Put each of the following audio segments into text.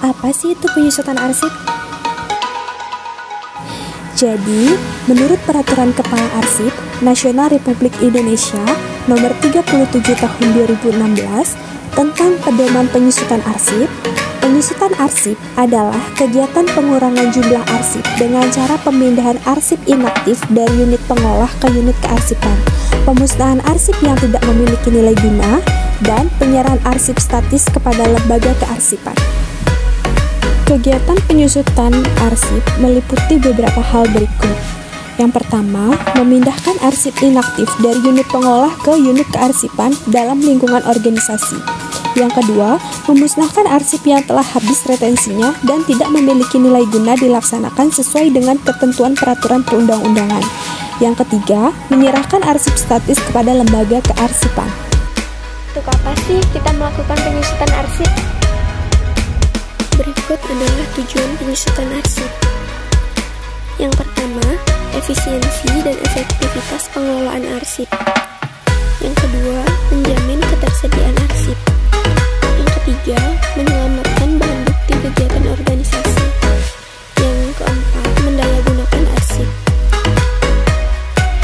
Apa sih itu penyusutan arsip? Jadi, menurut Peraturan Kepala Arsip Nasional Republik Indonesia Nomor 37 Tahun 2016 tentang Pedoman Penyusutan Arsip, penyusutan arsip adalah kegiatan pengurangan jumlah arsip dengan cara pemindahan arsip inaktif dari unit pengolah ke unit kearsipan, pemusnahan arsip yang tidak memiliki nilai guna, dan penyerahan arsip statis kepada lembaga kearsipan. Kegiatan penyusutan arsip meliputi beberapa hal berikut. Yang pertama, memindahkan arsip inaktif dari unit pengolah ke unit kearsipan dalam lingkungan organisasi. Yang kedua, memusnahkan arsip yang telah habis retensinya dan tidak memiliki nilai guna dilaksanakan sesuai dengan ketentuan peraturan perundang-undangan. Yang ketiga, menyerahkan arsip statis kepada lembaga kearsipan. Untuk apa sih kita melakukan penyusutan arsip? Berikut adalah tujuan penyusutan arsip. Yang pertama, efisiensi dan efektivitas pengelolaan arsip. Yang kedua, menjamin ketersediaan arsip. Yang ketiga, menyelamatkan barang bukti kegiatan organisasi. Yang keempat, mendayagunakan arsip.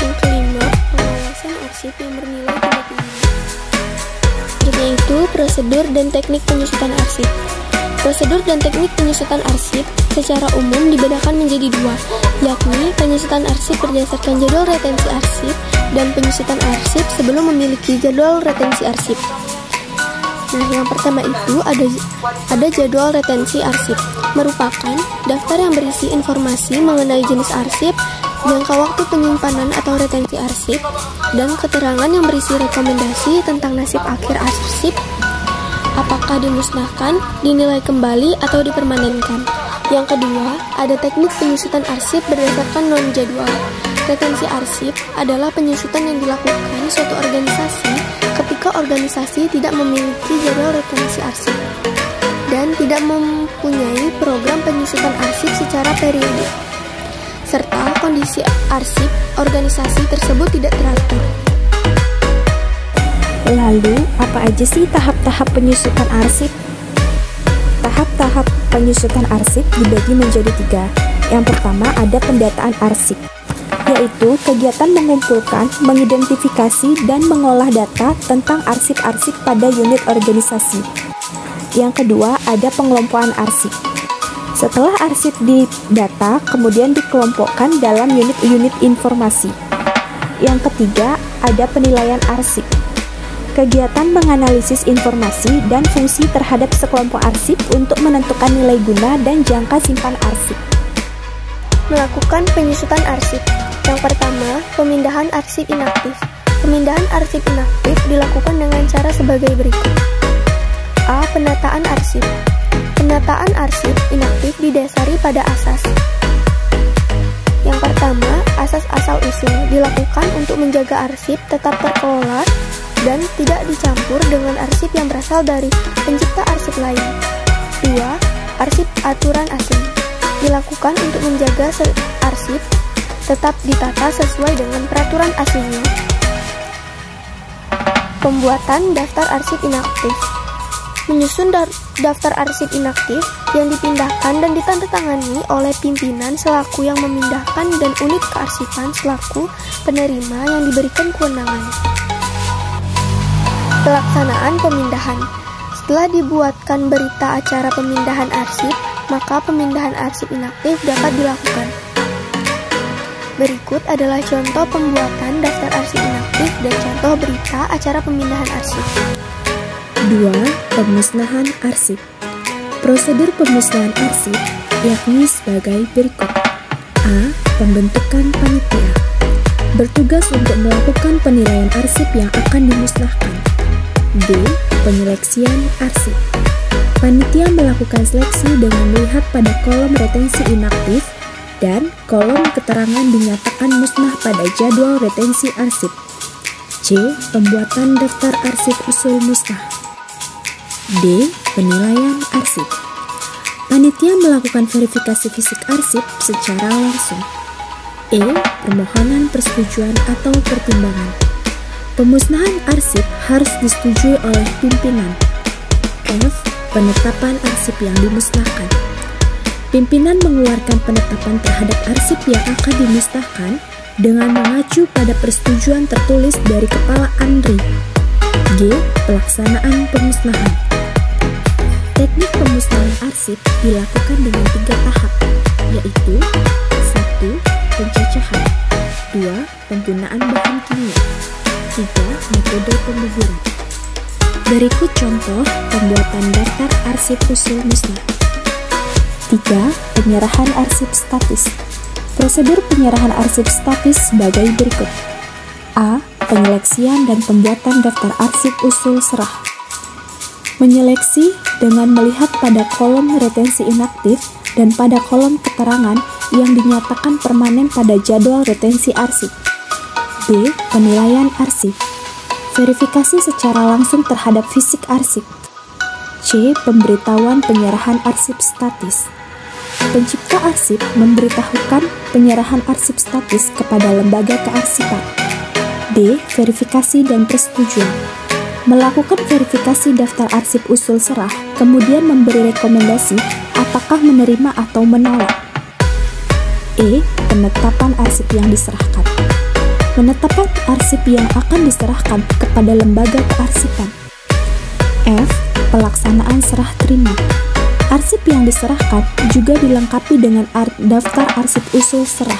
Yang kelima, pengawasan arsip yang bernilai tidak tinggi. Yaitu prosedur dan teknik penyusutan arsip. Prosedur dan teknik penyusutan arsip secara umum dibedakan menjadi dua, yakni penyusutan arsip berdasarkan jadwal retensi arsip dan penyusutan arsip sebelum memiliki jadwal retensi arsip. Nah, yang pertama itu ada jadwal retensi arsip, merupakan daftar yang berisi informasi mengenai jenis arsip, jangka waktu penyimpanan atau retensi arsip, dan keterangan yang berisi rekomendasi tentang nasib akhir arsip, apakah dimusnahkan, dinilai kembali, atau dipermanenkan. Yang kedua, ada teknik penyusutan arsip berdasarkan non-jadwal. Retensi arsip adalah penyusutan yang dilakukan suatu organisasi ketika organisasi tidak memiliki jadwal retensi arsip dan tidak mempunyai program penyusutan arsip secara periodik, serta kondisi arsip organisasi tersebut tidak teratur. Lalu, apa aja sih tahap-tahap penyusutan arsip? Tahap-tahap penyusutan arsip dibagi menjadi 3. Yang pertama ada pendataan arsip, yaitu kegiatan mengumpulkan, mengidentifikasi, dan mengolah data tentang arsip-arsip pada unit organisasi. Yang kedua ada pengelompokan arsip. Setelah arsip didata, kemudian dikelompokkan dalam unit-unit informasi. Yang ketiga ada penilaian arsip. Kegiatan menganalisis informasi dan fungsi terhadap sekelompok arsip untuk menentukan nilai guna dan jangka simpan arsip. Melakukan penyusutan arsip. Yang pertama, pemindahan arsip inaktif. Pemindahan arsip inaktif dilakukan dengan cara sebagai berikut. A. Penataan arsip. Penataan arsip inaktif didasari pada asas. Yang pertama, asas asal-usul dilakukan untuk menjaga arsip tetap terkelola dan tidak dicampur dengan arsip yang berasal dari pencipta arsip lain. 2. Arsip aturan asing dilakukan untuk menjaga arsip tetap ditata sesuai dengan peraturan aslinya. Pembuatan daftar arsip inaktif. Menyusun daftar arsip inaktif yang dipindahkan dan ditandatangani oleh pimpinan selaku yang memindahkan dan unit kearsipan selaku penerima yang diberikan kewenangan. Pelaksanaan pemindahan. Setelah dibuatkan berita acara pemindahan arsip, maka pemindahan arsip inaktif dapat dilakukan. Berikut adalah contoh pembuatan daftar arsip inaktif dan contoh berita acara pemindahan arsip. 2. Pemusnahan arsip. Prosedur pemusnahan arsip yakni sebagai berikut. A. Pembentukan panitia. Bertugas untuk melakukan penilaian arsip yang akan dimusnahkan. B. Penyeleksian arsip. Panitia melakukan seleksi dengan melihat pada kolom retensi inaktif dan kolom keterangan dinyatakan musnah pada jadwal retensi arsip. C. Pembuatan daftar arsip usul musnah. D. Penilaian arsip. Panitia melakukan verifikasi fisik arsip secara langsung. E. Permohonan persetujuan atau pertimbangan. Pemusnahan arsip harus disetujui oleh pimpinan. F. Penetapan arsip yang dimusnahkan. Pimpinan mengeluarkan penetapan terhadap arsip yang akan dimusnahkan dengan mengacu pada persetujuan tertulis dari Kepala ANRI. G. Pelaksanaan pemusnahan. Teknik pemusnahan arsip dilakukan dengan 3 tahap, yaitu 1. Pencacahan, 2. Penggunaan bahan kimia, 3. Metode pembuburan. Berikut contoh pembuatan daftar arsip usul musnah. 3. Penyerahan arsip statis. Prosedur penyerahan arsip statis sebagai berikut. A. Penyeleksian dan pembuatan daftar arsip usul serah. Menyeleksi dengan melihat pada kolom retensi inaktif dan pada kolom keterangan yang dinyatakan permanen pada jadwal retensi arsip. B. Penilaian arsip. Verifikasi secara langsung terhadap fisik arsip. C. Pemberitahuan penyerahan arsip statis. Pencipta arsip memberitahukan penyerahan arsip statis kepada lembaga kearsipan. D. Verifikasi dan persetujuan. Melakukan verifikasi daftar arsip usul serah, kemudian memberi rekomendasi apakah menerima atau menolak. E. Penetapan arsip yang diserahkan. Menetapkan arsip yang akan diserahkan kepada lembaga kearsipan. F. Pelaksanaan serah terima. Arsip yang diserahkan juga dilengkapi dengan daftar arsip usul serah.